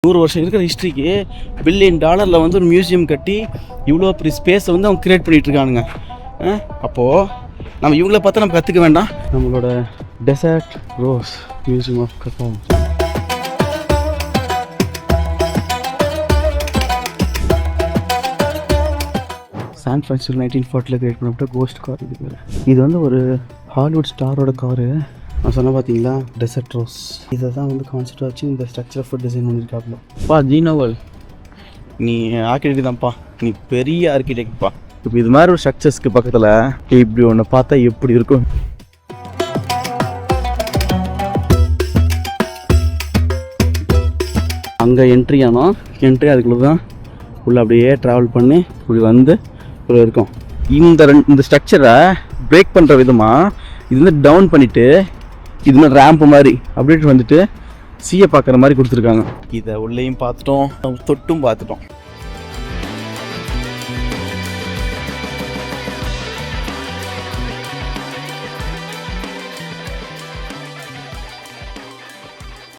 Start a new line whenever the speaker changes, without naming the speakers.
100 வருஷம் இருக்கிற ஹிஸ்ட்ரிக்கு $1 பில்லியன் வந்து ஒரு மியூசியம் கட்டி இவ்வளோ பெரிய ஸ்பேஸை வந்து அவங்க கிரியேட் பண்ணிகிட்டு இருக்கானுங்க. அப்போது நம்ம இவங்கள பார்த்தா நம்ம கற்றுக்க வேண்டாம். நம்மளோட டெசர்ட் ரோஸ் மியூசியம் ஆஃப் கக்கோ. சான் ஃப்ரான்சிஸ்கோ 1940 கிரியேட் பண்ணப்பட்ட கோஸ்ட் கார். இது வந்து ஒரு ஹாலிவுட் ஸ்டாரோட காரு. நான் சொன்ன பார்த்தீங்களா டெசர்ட் ரோஸ். இதை தான் வந்து கான்செப்டாக வச்சு இந்த ஸ்ட்ரக்சர் ஆஃப் டிசைன் பண்ணியிருக்காப்புல. பா ஜீனோவல், நீ ஆர்கிடெக்ட் தான்ப்பா, நீ பெரிய ஆர்கிடெக்ட்ப்பா. இப்போ இது மாதிரி ஒரு ஸ்ட்ரக்சர்ஸ்க்கு பக்கத்தில் இப்படி ஒன்று பார்த்தா எப்படி இருக்கும்? அங்கே என்ட்ரி ஆனோம். என்ட்ரி அதுக்குள்ளே தான் உள்ள அப்படியே ட்ராவல் பண்ணி இப்படி வந்து இவ்வளோ இருக்கும். இந்த ஸ்ட்ரக்சரை பிரேக் பண்ணுற விதமாக இது வந்து டவுன் பண்ணிவிட்டு இது மாதிரி ரேம்ப் மாதிரி அப்படின்ட்டு வந்துட்டு சீயை பார்க்குற மாதிரி கொடுத்துருக்காங்க. இதை உள்ளேயும் பார்த்துட்டோம், தொட்டும் பார்த்துட்டோம்.